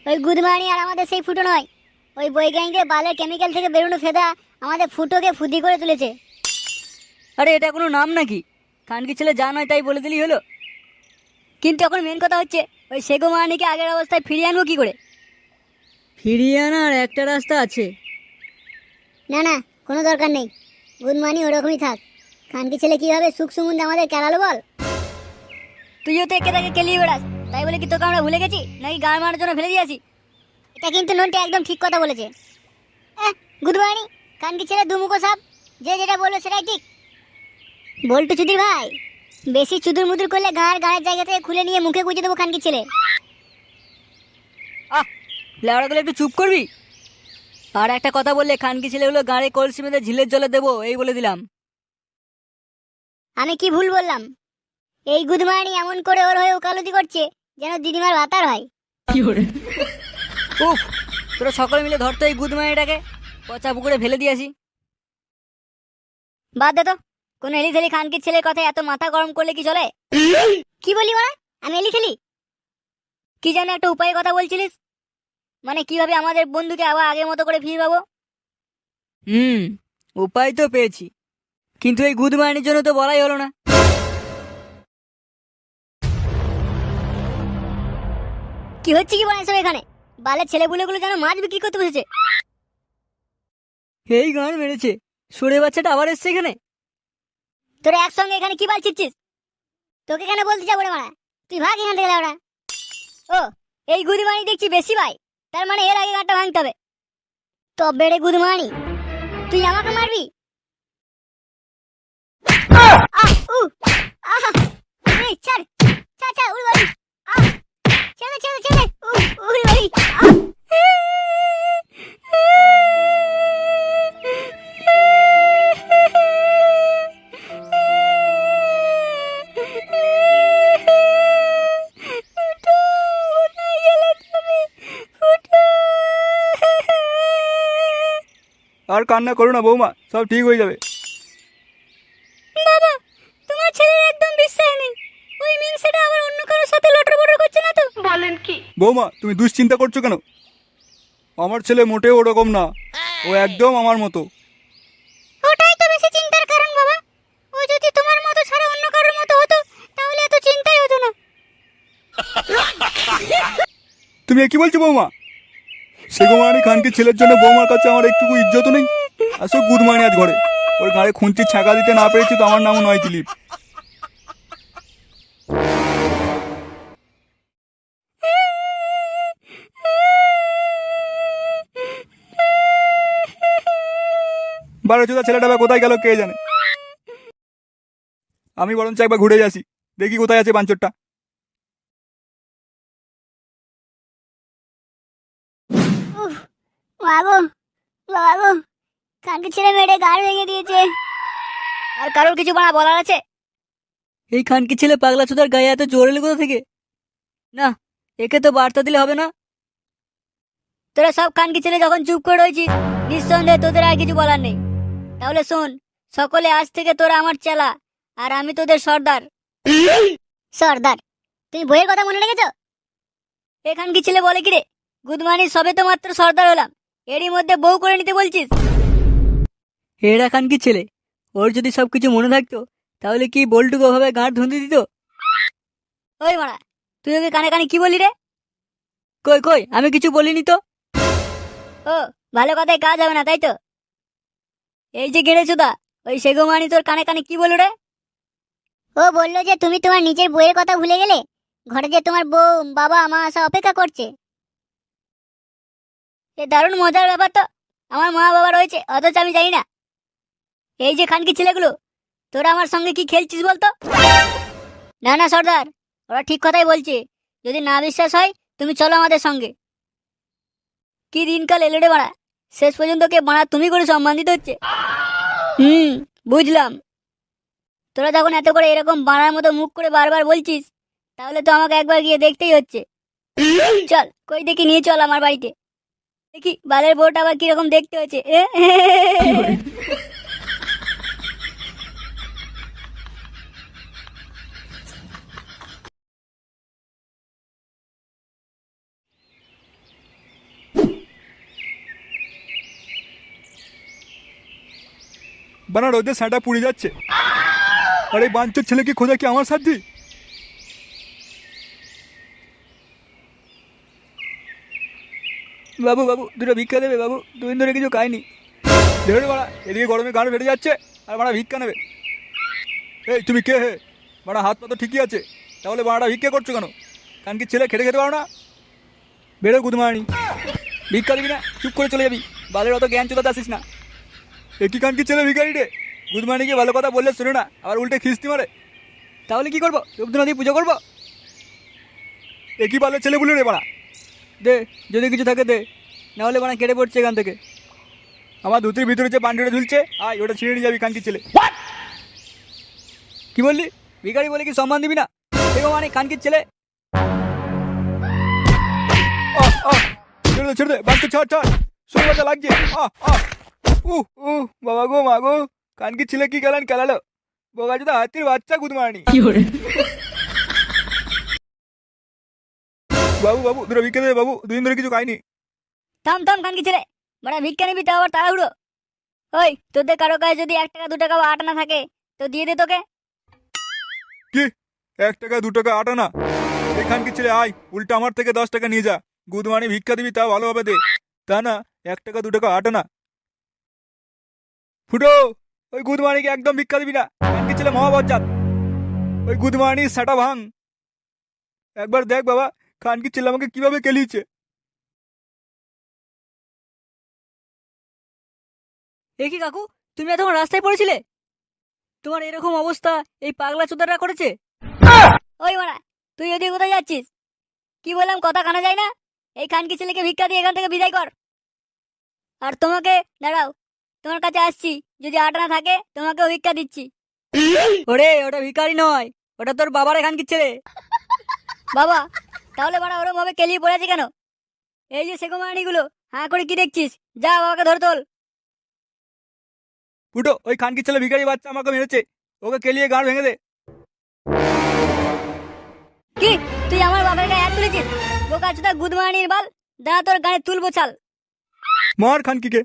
ওই গুদমানি আর আমাদের সেই ফুটো নয়, ওই বৈজ্ঞানিকদের বালের কেমিক্যাল থেকে বেরোনো ফেদা আমাদের ফুটোকে ফুদি করে তুলেছে। আরে এটা কোনো নাম নাকি? খানকি ছেলে যা নয় তাই বলে দিলেই হলো। কিন্তু এখন মেন কথা হচ্ছে, ওই সেগো মারানিকে আগের অবস্থায় ফিরিয়ে আনবো কি করে? ফিরিয়ে আনার একটা রাস্তা আছে। না না, কোনো দরকার নেই। গুদমানি ওরকমই থাক। খানকি ছেলে কিভাবে সুখ সুমুন্দে আমাদের কেলালো বল। তুইও তো একে তাকে কেলিয়ে বেড়াস, তাই বলে কি তোকে আমরা ভুলে গেছি নাকি গান মারার জন্য ফেলে দিয়েছি? এটা কিন্তু নন্টে একদম ঠিক কথা বলেছে। গুদমানি খানকি ছেলে দুমুখো সাপ, যে যেটা বললো সেটাই ঠিক। বল্টু চুদির ভাই, বেশি চুদুর মুদুর করলে গায়ের জায়গা থেকে খুলে নিয়ে মুখে গুঁজে দেবো খানকি ছেলে। আহ, লেওড়াগুলো একটু চুপ করবি। আর একটা কথা বললে খানকি ছেলেগুলো গাড়ি কলসি বেঁধে ঝিলের জলে দেবো, এই বলে দিলাম। আমি কি ভুল বললাম? এই গুদমানি এমন করে ওর হয়ে ওকালতি করছে যেন দিদিমার ভাতার হয়। উফ, তোরা সকলে মিলে ধরতো এই গুদমানিটাকে, পচা পুকুরে ফেলে দিয়েছি। বাদ দে তো, কোনো এলি থেলি খানকির ছেলের কথায় এত মাথা গরম করলে কি চলে? কি বলি মারা? আমি এলি খেলি? কি যেন একটা উপায়ের কথা বলছিলিস, মানে কিভাবে আমাদের বন্ধুকে আবার আগের মতো করে ফিরে পাবো? উপায় তো পেয়েছি, কিন্তু এই গুদমানির জন্য তো বলাই হলো না। কি হচ্ছে কি বলেন সব এখানে? বালের ছেলেপুলেগুলো যেন মাছ বিক্রি করতে বসেছে। এই গান মেরেছে, সরে বাচ্চাটা আবার এসছে এখানে। তোরা একসঙ্গে এখানে কি বাল ছিটছিস? তোকে কেন বলতে যাবো রে মারা? তুই ভাগ এখান থেকে ওরা। ও, এই গুদমানি দেখছি বেশি ভাই, তার মানে এর আগে গাঁটটা ভাঙতে হবে। তবে রে গুদমানি, তুই আমাকে মারবি? এই ছাড় ছাড় ছাড়, উড়ি বাড়ি। ছেড়ে ছেড়ে ছেড়ে, উড়ি বাড়ি। আর কান্না করো না বৌমা, সব ঠিক হয়ে যাবে। বাবা, তোমার ছেলের একদম বিশ্বাস নেই। ওই মিংসেটা আবার অন্য কারোর সাথে লটর বটর করছে না তো? বৌমা তুমি দুশ্চিন্তা করছো কেন? আমার ছেলে মোটেও ওরকম না, ও একদম আমার মতো। ওটাই তো বেশি চিন্তার কারণ বাবা। ও যদি তোমার মতো ছাড়া অন্য কারোর মতো হতো তাহলে এত চিন্তাই হতো না। তুমি এ কি বলছো বৌমা? সেগুমানি খানকে ছেলের জন্য বৌমার কাছে আমার একটুকু ইজ্জত নেই? আসো গুদমানি আজ ঘরে, ওর গাড়ি খুঁজছি, ছাঁকা দিতে না পেরেছি তো আমার নামও নয় দিলীপ। বারো চোদা ছেলেটা বা কোথায় গেল কে জানে। আমি বরঞ্চ একবার ঘুরে আসি, দেখি কোথায় আছে বাঞ্চরটা। উফ, বাবু বাবু, কাকে ছেড়ে মেরে গাড় ভেঙে দিয়েছে। আর কারোর কিছু বানা বলার আছে? এই খানকি ছেলে পাগলা চোদার গায়ে এত জোর এলো কোথা থেকে? না, একে তো বার্তা দিলে হবে না। তোরা সব খানকি ছেলে যখন চুপ করে রয়েছিস, নিঃসন্দেহে তোদের আর কিছু বলার নেই। তাহলে শোন, সকলে আজ থেকে তোরা আমার চেলা, আর আমি তোদের সর্দার। সর্দার? তুমি বইয়ের কথা মনে রেখেছো? এখান কি ছেলে বলে কিরে, গুদমানি সবে তো মাত্র সর্দার হলাম, এরই মধ্যে বউ করে নিতে বলছিস? এরা খান কি ছেলে, ওর যদি সবকিছু মনে থাকতো তাহলে কি বল্টুকে ওভাবে গাঁট ধুঁধি দিত? ওই মারা, তুই ওকে কানে কানে কি বলি রে? কই কই, আমি কিছু বলিনি তো। ও, ভালো কথায় কাজ হবে না তাই তো? এই যে গেড়ে চোদা, ওই সেগুমানি তোর কানে কানে কি বলো রে? ও বললো যে তুমি তোমার নিজের বইয়ের কথা ভুলে গেলে, ঘরে যে তোমার বউ বাবা মা সব অপেক্ষা করছে। এ দারুণ মজার ব্যাপার তো, আমার মা বাবা রয়েছে অথচ আমি জানি না। এই যে খানকি ছেলেগুলো, তোরা আমার সঙ্গে কি খেলছিস বলতো? না না সর্দার, ওরা ঠিক কথাই বলছে। যদি না বিশ্বাস হয় তুমি চলো আমাদের সঙ্গে। কি দিনকাল এলো রে বাড়া, শেষ পর্যন্ত কে বাড়া তুমি করে সম্মান দিতে হচ্ছে। বুঝলাম। তোরা যখন এত করে এরকম বাড়ার মতো মুখ করে বারবার বলছিস, তাহলে তো আমাকে একবার গিয়ে দেখতেই হচ্ছে। চল কই দেখি, নিয়ে চল আমার বাড়িতে, দেখি বালের বউটা আবার কিরকম দেখতে হয়েছে। বানা রোদে স্যাঁটা পুড়ে যাচ্ছে। আর এই বাঞ্চোর ছেলে কি খোঁজা কি আমার সাধ্যি? বাবু বাবু দুটো ভিক্ষা দেবে বাবু, দুদিন ধরে কিছু খাইনি। দেখে বাড়া, এদিকে গরমে গান বেড়ে যাচ্ছে আর বাড়া ভিক্ষা নেবে। এই তুমি কে হে? বাড়া হাত পা তো ঠিকই আছে, তাহলে বাড়াটা ভিক্ষা করছো কেন? কারণ কি ছেলে খেতে খেতে পারো না? বেরো গুদমানি। ভিক্ষা দিবি না, চুপ করে চলে যাবি। বালের অত জ্ঞান চোদাতে আসিস না। একই কান কি ছেলে ভিখারি রে? গুদমানিকে ভালো কথা বললে শুনে না, আবার উল্টে খিস্তি মারে। তাহলে কি করবো? রূপধনা দিয়ে পুজো করবো? একই বালের ছেলে বলে রে বাড়া। দে, যদি কিছু থাকে দে, নাহলে বানা কেটে পড়ছে এখান থেকে। আমার ধুতির ভিতরে যে পান্ডিটা ঝুলছে, আয় ওটা ছিঁড়ে নিয়ে যাবি কানকি ছেলে। কি বললি? ভিখারি বলে কি সম্মান দিবি না? দেখো মানে কানকির ছেলে। ছেড়ে দে ছেড়ে দে, বাচ্চা ছাড় ছাড়, শোল বাচ্চা লাগছে। বাবা গো মা গো, কানকি ছেলে কি গেলেন খেলালো, বোকা যদি হাতির বাচ্চা গুদমানি। বাবু বাবু দুটো ভিক্ষা দেবে বাবু, দুদিন ধরে কিছু খাইনি। থাম থাম কানকি ছেলে, মানে ভিক্ষা নিবি তাও আবার তাড়াহুড়ো? ওই তোদের কারো কাছে যদি 1 টাকা 2 টাকা বা আটা না থাকে তো দিয়ে দে তোকে। কি 1 টাকা 2 টাকা আটা না? এখান কি ছেলে আয়, উল্টা আমার থেকে 10 টাকা নিয়ে যা। গুদমানি ভিক্ষা দিবি তা ভালোভাবে দে, তা না 1 টাকা 2 টাকা আটা না। ফুটো, ওই গুদমানিকে একদম ভিক্ষা দিবি না, কানকি ছেলে মহাবজ্জাত। ওই গুদমানি সেটা ভাঙ। একবার দেখ বাবা, কানকি ছেলে আমাকে কিভাবে কেলিয়েছে। এ কি কাকু, তুমি এতক্ষণ রাস্তায় পড়েছিলে? তোমার এরকম অবস্থা এই পাগলা চোদারা করেছে? ওই মারা, তুই ওদিকে কোথায় যাচ্ছিস? কি বললাম কথা কানা যায় না? এই খানকি ছেলেকে ভিক্ষা দিয়ে এখান থেকে বিদায় কর। আর তোমাকে দাঁড়াও, তোমার কাছে আসছি, যদি আটা না থাকে তোমাকেও ভিক্ষা দিচ্ছি। ওরে ওটা ভিখারি নয়, ওটা তোর বাবার কানকির ছেলে। বাবা, তাহলে মারা ওরম ভাবে কেলিয়ে পড়েছে কেন? এই যে সেগুমানিগুলো হাঁ করে কি দেখছিস? যা বাবাকে ধরে তোল। ফুটো, ওই খানকি ছেলে ভিখারি বাচ্চা আমাকে মেরেছে, ওকে কেলিয়ে গাঁড় ভেঙে দে। কি তুই আমার বাবার গায়ে হাত তুলেছিস? বোকা চোদা গুদমানির বাল, দাঁড়া তোর গায়ে তুলবো চাল। মার খানকিকে।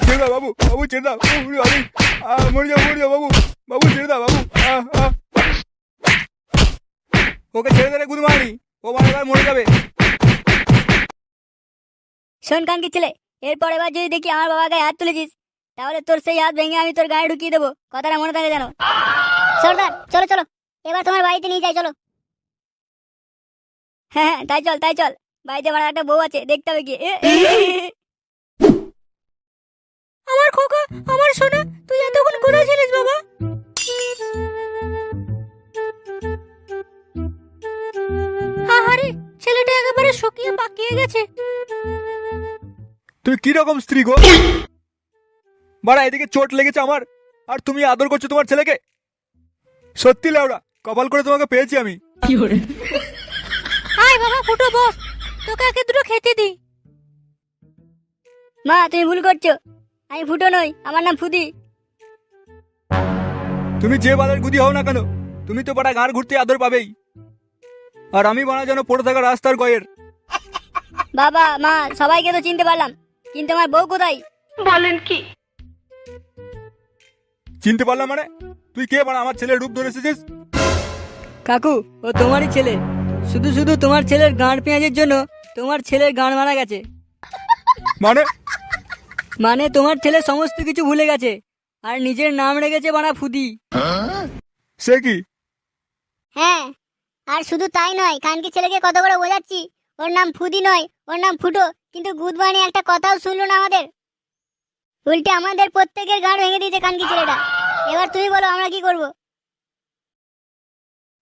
ছেড়ে দাও বাবু, বাবু ছেড়ে দাও, মরে যাও বাবু, বাবু ছেড়ে দাও বাবু। ওকে ছেড়ে দে রে গুদমানি, ও মানে মরে যাবে। শোন কানকি ছেলে, এরপর এবার যদি দেখি আমার বাবার গায়ে হাত তুলেছিস, তাহলে তোর সেই হাত ভেঙে আমি তোর গায়ে ঢুকিয়ে দেবো, কথাটা মনে থাকে জানো? সর্দার চলো চলো, এবার তোমার বাড়িতে নিয়ে যাই চলো। হ্যাঁ হ্যাঁ তাই চল তাই চল, বাড়িতে আমার একটা বউ আছে, দেখতে হবে কি। আমার খোকা, আমার সোনা, তুই এতক্ষণ কোথায় ছিলিস বাবা? আহারে, ছেলেটা একেবারে শুকিয়ে পাকিয়ে গেছে। তুমি কি রকম স্ত্রী গো? বাড়া এদিকে চোট লেগেছে আমার, আর তুমি আদর করছো তোমার ছেলেকে? সত্যি লেওড়া, কপাল করে তোমাকে পেয়েছি আমি। আয় বাবা ফুটো বস, তোকে আগে দুটো খেতে দি। মা তুমি ভুল করছো, আমি ফুটো নই, আমার নাম ফুদি। তুমি যে বালের গুদি হও না কেন, তুমি তো বাড়া গাঁড় ঘুরতে আদর পাবেই। আর আমি বানা যেন পড়ে থাকা রাস্তার গয়ের। বাবা মা সবাইকে তো চিনতে পারলাম, কিন্তু আমার বউ কোথায়? বলেন কি? চিনতে পারলাম মানে? তুই কে বাড়া আমার ছেলের রূপ ধরে এসেছিস? কাকু, ও তোমারই ছেলে। শুধু শুধু তোমার ছেলের গাঁড় পেঁয়াজের জন্য তোমার ছেলের গাঁড় মারা গেছে। মানে? মানে তোমার ছেলে সমস্ত কিছু ভুলে গেছে আর নিজের নাম রেখেছে বানা ফুদি। সে কি? হ্যাঁ, আর শুধু তাই নয়, কানকি ছেলেকে কত করে বোঝাচ্ছি ওর নাম ফুদি নয়, ওর নাম ফুটো, কিন্তু গুদমানি একটা কথাও শুনলো না আমাদের, উল্টে আমাদের প্রত্যেকের গাঁড় ভেঙে দিয়েছে কানকি ছেলেটা। এবার তুমি বলো আমরা কি করব?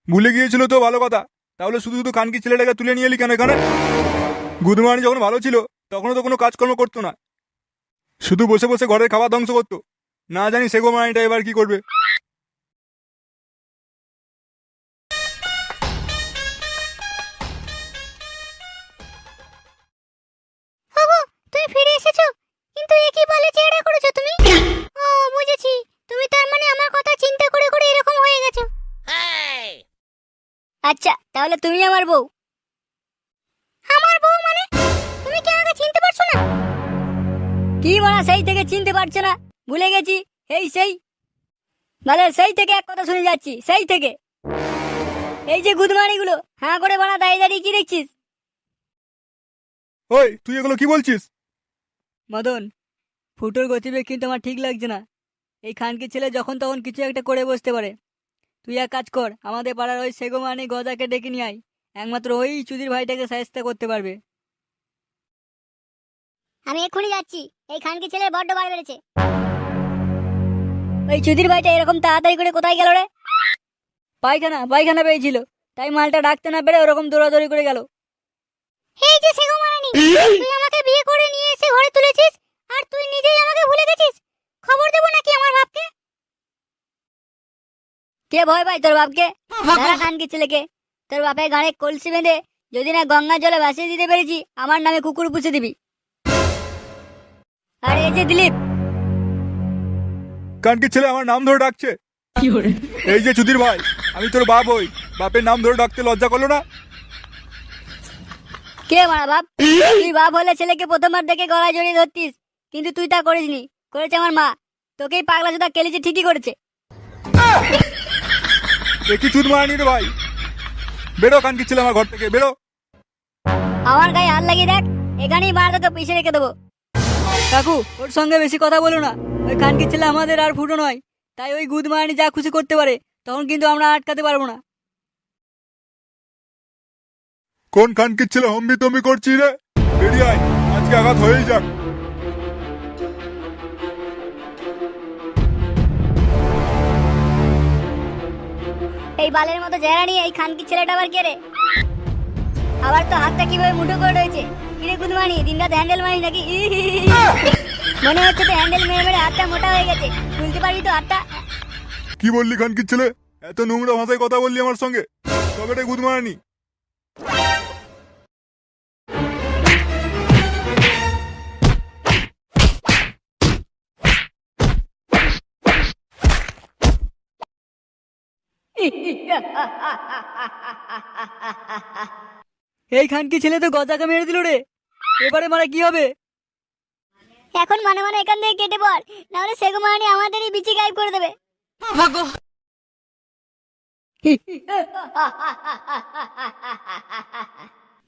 ভুলে গিয়েছিল তো ভালো কথা, তাহলে শুধু শুধু কানকি ছেলেটাকে তুলে নিয়ে এলি কেন এখানে? গুদমানি যখন ভালো ছিল তখনও তো কোনো কাজকর্ম করতো না, শুধু বসে বসে ঘরের খাবার ধ্বংস করতো। না জানি সেগো মানিটা এবার কি করবে। তুমি ফিরে এসেছো, কিন্তু এ কি বলে চেহারা করেছো তুমি? ও বুঝেছি, তুমি তার মানে আমার কথা চিন্তা করে করে এরকম হয়ে গেছো। আচ্ছা তাহলে তুমি আমার বউ। আমার বউ মানে? তুমি কি মানা সেই থেকে চিনতে পারছে না? ভুলে গেছি। সেই মানে সেই থেকে এক কথা শুনে যাচ্ছি, সেই থেকে। এই যে গুদমানি গুলো হ্যাঁ করে বানা দাঁড়িয়ে দাঁড়িয়ে কি দেখছিস? ওই তুই এগুলো কি বলছিস? মদন, ফুটোর গতিবেগ কিন্তু আমার ঠিক লাগছে না। এই খানকি ছেলে যখন তখন কিছু একটা করে বসতে পারে। তুই এক কাজ কর, আমাদের পাড়ার ওই সেগোমানি গজাকে ডেকে নিয়ে আয়। একমাত্র ওই চুদির ভাইটাকে সাহায্য করতে পারবে। আমি এক্ষুনি যাচ্ছি। এই খানকি ছেলের বড্ড বার বেড়েছে। ওই চুদির ভাইটা এরকম তাড়াতাড়ি করে কোথায় গেল রে? পায়খানা পেয়েছিল, তাই মালটা ডাকতে না পেরে ওরকম দৌড়াদৌড়ি করে গেল। এই যে সেগোমানি, তুই আমাকে বিয়ে করে নিয়ে এসে ঘরে তুলেছিস আর তুই নিজেই আমাকে ভুলে গেছিস। খবর দেবো নাকি আমার বাপকে? কে ভয় পায় তোর বাপকে? দাঁড়া খানকি ছেলেকে। তোর বাপের গাড়ে কলসি বেঁধে যদি না গঙ্গার জলে ভাসিয়ে দিতে পেরেছি, আমার নামে কুকুর পুষে দিবি। আর এই যে দিলীপ, কানকি ছেলে আমার নাম ধরে ডাকছে। এই যে চুদির ভাই, আমি তোর বাপ হই, বাপের নাম ধরে ডাকতে লজ্জা করলো না? কে মারা বাপ? তুই বাপ হলে ছেলেকে প্রথমবার দেখে গলায় জড়িয়ে ধরতিস, কিন্তু তুই তা করিসনি, করেছে আমার মা। তোকেই পাগলা চোদা কেলেছে, ঠিকই করেছে। একই চুদ মারানি রে ভাই। বেরো কানকি ছেলে আমার ঘর থেকে, বেরো। আমার গায়ে হাত লাগিয়ে দেখ, এখানেই মার তোকে পিছিয়ে রেখে দেবো। কাকু, ওর সঙ্গে বেশি কথা বলো না। ওই খানকি ছেলে আমাদের আর ফুটো নয়, তাই ওই গুদমানি যা খুশি করতে পারে, তখন কিন্তু আমরা আটকাতে পারবো না। কোন কানকি ছেলে হম্বি তম্বি করছিস রে? বেরিয়ে আয়, আজকে আঘাত হয়েই যাক। এই বালের মতো চেহারা নিয়ে এই খানকি ছেলেটা আবার কে রে? আবার তো হাতটা কিভাবে মুঠো করে রয়েছে। কিরে গুদমানি, দিনরাত হ্যান্ডেল মারিস নাকি? মনে হচ্ছে তো হ্যান্ডেল মেরে মেরে হাতটা মোটা হয়ে গেছে। খুলতে পারবি তো হাতটা? কি বললি কানকি ছেলে? এত নোংরা ভাষায় কথা বললি আমার সঙ্গে? তবে রে গুদ মারানি। এই খানকি ছেলে তো গজাকে মেরে দিল রে। এবারে মারা কি হবে? এখন মানে মানে এখান থেকে কেটে পড়, নাহলে সেগুমানি আমাদেরই বিচি গায়েব করে দেবে।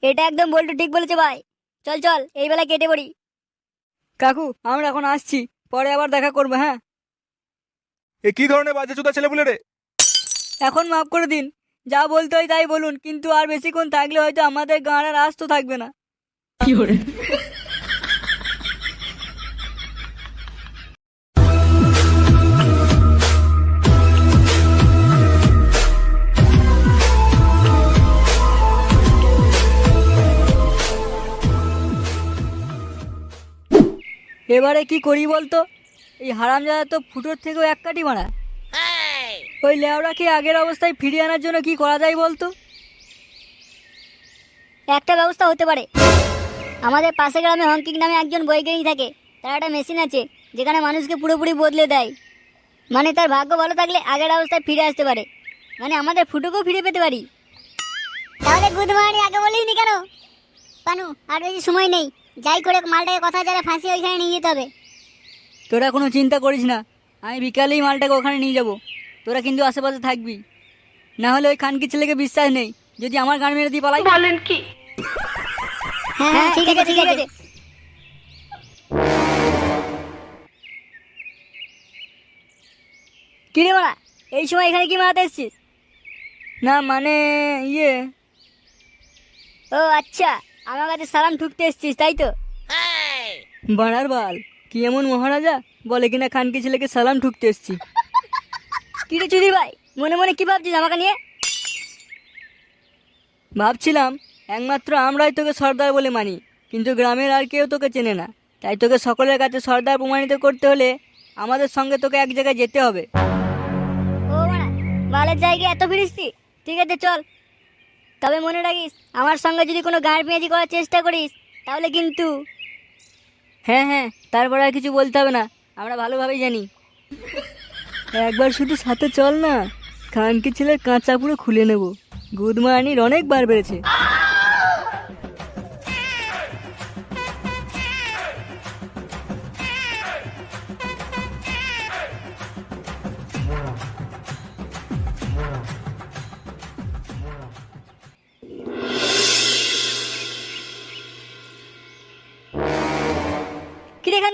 এটা একদম বল্টু ঠিক বলেছে ভাই। চল চল, এই বেলা কেটে পড়ি। কাকু, আমরা এখন আসছি, পরে আবার দেখা করবো। হ্যাঁ, এ কি ধরনের বাজে চোদা ছেলে বলে রে? এখন মাফ করে দিন। যা বলতে হয় তাই বলুন, কিন্তু আর বেশিক্ষণ থাকলে হয়তো আমাদের গাঁড় আর আস্ত থাকবে না। এবারে কি করি বলতো? এই হারামজাদা তো ফুটোর থেকেও এক কাঠি মারা। ওই লেওড়াকে আগের অবস্থায় ফিরিয়ে আনার জন্য কি করা যায় বলতো? একটা ব্যবস্থা হতে পারে। আমাদের পাশে গ্রামে হংকিং নামে একজন বৈজ্ঞানিক থাকে। তার একটা মেশিন আছে যেখানে মানুষকে পুরোপুরি বদলে দেয়। মানে তার ভাগ্য ভালো থাকলে আগের অবস্থায় ফিরে আসতে পারে। মানে আমাদের ফুটোকেও ফিরে পেতে পারি। তাহলে গুড মর্নিং আগে বলিনি কেন? পানু, আর বেশি সময় নেই। যাই করে মালটাকে কথা যারা ফাঁসি ওইখানে নিয়ে যেতে হবে। তোরা কোনো চিন্তা করিস না, আমি বিকালেই মালটাকে ওখানে নিয়ে যাব। তোরা কিন্তু আশেপাশে থাকবি, না হলে ওই খানকি ছেলেকে বিশ্বাস নেই যদি আমার গান মেরে দিয়ে পালাই। বলেন কি? হ্যাঁ ঠিক আছে ঠিক আছে। কিরে মারা, এই সময় এখানে কি মারাতে এসছিস? না মানে ইয়ে, ও আচ্ছা, আমার কাছে সালাম ঠুকতে এসছিস তাই তো? বাড়ার বাল, কি এমন মহারাজা বলে কিনা খানকি ছেলেকে সালাম ঠুকতে এসছি। কিরে চুদির ভাই, মনে মনে কি ভাবছিস আমাকে নিয়ে? ভাবছিলাম একমাত্র আমরাই তোকে সর্দার বলে মানি, কিন্তু গ্রামের আর কেউ তোকে চেনে না। তাই তোকে সকলের কাছে সর্দার প্রমাণিত করতে হলে আমাদের সঙ্গে তোকে এক জায়গায় যেতে হবে। ও মারা, বালের জায়গায় এত ফিরিস্তি? ঠিক আছে চল, তবে মনে রাখিস আমার সঙ্গে যদি কোনো গাঁড় পেঁয়াজি করার চেষ্টা করিস তাহলে কিন্তু। হ্যাঁ হ্যাঁ, তারপর আর কিছু বলতে হবে না, আমরা ভালোভাবেই জানি। একবার শুধু সাথে চল না, খানকি ছেলের কাঁচা পুরো খুলে নেব। গুদমারানির অনেক বার বেড়েছে।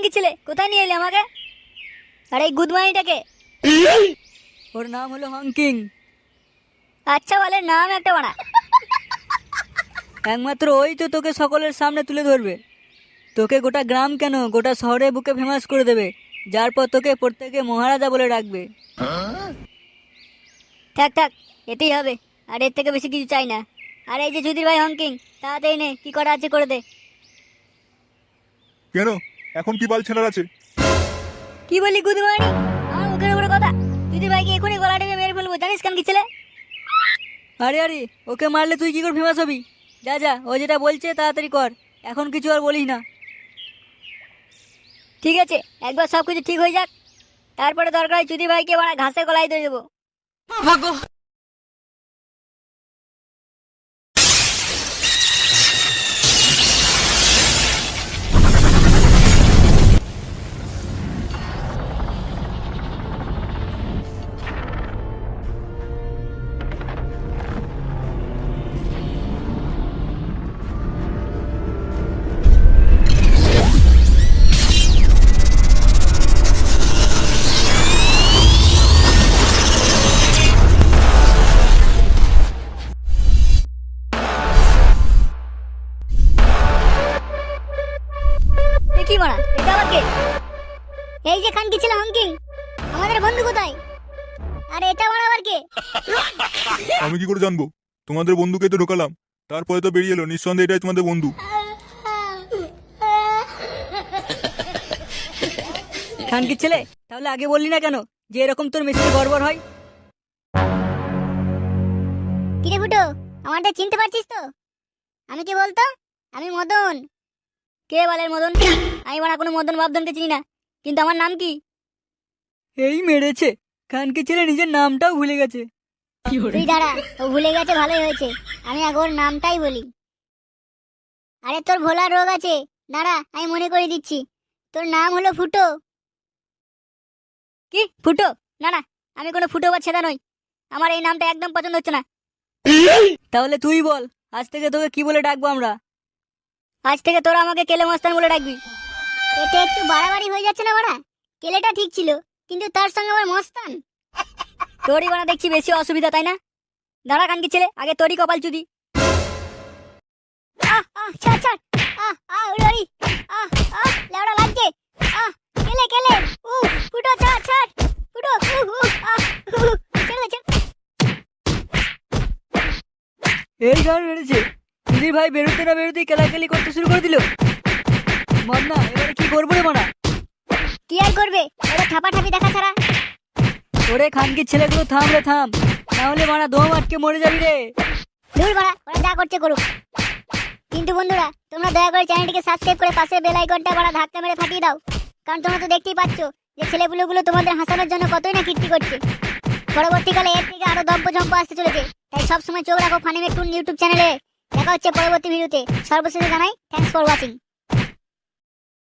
কি ছেলে, কোথায় নিয়ে এলি আমাকে? আরে এই গুদমানিটাকে? ওর নাম হলো হংকিং। আচ্ছা বলে নাম একটা বাড়া। একমাত্র ওই তো তোকে সকলের সামনে তুলে ধরবে, তোকে গোটা গ্রাম কেন গোটা শহরে বুকে ফেমাস করে দেবে, যার পর তোকে প্রত্যেকে মহারাজা বলে ডাকবে। থাক থাক, এতেই হবে, আর এর থেকে বেশি কিছু চাই না। আর এই যে চুদির ভাই হংকিং, তাড়াতাড়ি নে, কি করা আছে করে দে। কেন এখন কি বাল ছেড়ার আছে? কি বলি গুদমানি, আমার মুখের উপরে কথা? চুদির ভাইকে এখনই গলা টেপে মেরে ফেলবো, জানিস কান কি ছেলে? আরে আরে, ওকে মারলে তুই কি করে ফেমাস হবি? যা যা, ও যেটা বলছে তাড়াতাড়ি কর, এখন কিছু আর বলিস না। ঠিক আছে, একবার সব কিছু ঠিক হয়ে যাক, তারপরে দরকার হয় চুদির ভাইকে বাড়া ঘাসে গলায় দিয়ে দেবো। এ কি মারা, এটা আবার কে? এই যে খান কি ছিল হংকিং, আমাদের বন্ধু কোথায়? আরে এটা মারা আবার কে? আমি কি করে জানবো? তোমাদের বন্ধুকে তো ঢোকালাম, তারপরে তো বেরিয়ে এলো, নিঃসন্দেহে এটাই তোমাদের বন্ধু। খানকির ছেলে, তাহলে আগে বললি না কেন যে এরকম তোর মেশিনে গড়বড় হয়? কিরে ফুটো, আমারটা চিনতে পারছিস তো? আমি কি বলতো? আমি মদন। কে বলের মদন? আমি বানা কোনো মদন বাবদনকে চিনি না, কিন্তু আমার নাম কি? এই মেরেছে, খানকির ছেলে নিজের নামটাও ভুলে গেছে। তুই দাঁড়া, ও ভুলে গেছে ভালোই হয়েছে, আমি আগে ওর নামটাই বলি। আরে তোর ভোলার রোগ আছে, দাঁড়া আমি মনে করে দিচ্ছি, তোর নাম হলো ফুটো। কি ফুটো? না না, আমি কোনো ফুটো বা ছেদা নই, আমার এই নামটা একদম পছন্দ হচ্ছে না। তাহলে তুই বল, আজ থেকে তোকে কি বলে ডাকবো আমরা? আজ থেকে তোরা আমাকে কেলে মস্তান বলে ডাকবি। এটা একটু বাড়াবাড়ি হয়ে যাচ্ছে না বাড়া? কেলেটা ঠিক ছিল, কিন্তু তার সঙ্গে আবার মস্তান। তোরই বানা দেখছি বেশি অসুবিধা, তাই না? দাঁড়া কানকি ছেলে, আগে তোরই কপাল চুদি। ছাড় ছাড়, উড়ি উড়ি, লেওড়া লাগছে, কেলে কেলে, ফুটো ছাড় ছাড়, ফুটো, ছেড়ে দে, ছেড়ে। এই গান মেরেছে, দিদির ভাই বেরোতে না বেরোতেই কেলাকেলি করতে শুরু করে দিল। মদনা, এবারে কি করবো রে মানা? কি আর করবে, ওরা ঠাপাঠাপি দেখা ছাড়া। ওরে খানকির ছেলেগুলো থাম রে থাম, নাহলে মানা দম আটকে মরে যাবি রে। দূর বাড়া, ওরা যা করছে করুক, কিন্তু বন্ধুরা তোমরা দয়া করে চ্যানেলটিকে সাবস্ক্রাইব করে পাশে বেল আইকনটা বাড়া ধাক্কা মেরে ফাটিয়ে দাও, কারণ তোমরা তো দেখতেই পাচ্ছ যে ছেলেপুলেগুলো তোমাদের হাসানোর জন্য কতই না কীর্তি করছে। পরবর্তীকালে এর থেকে আরো দম্প আসতে চলেছে, তাই সবসময় চোখ রাখো ফানিমের টুন ইউটিউব চ্যানেলে। দেখা হচ্ছে পরবর্তী ভিডিওতে, সর্বশেষে জানাই থ্যাঙ্কস ফর ওয়াচিং।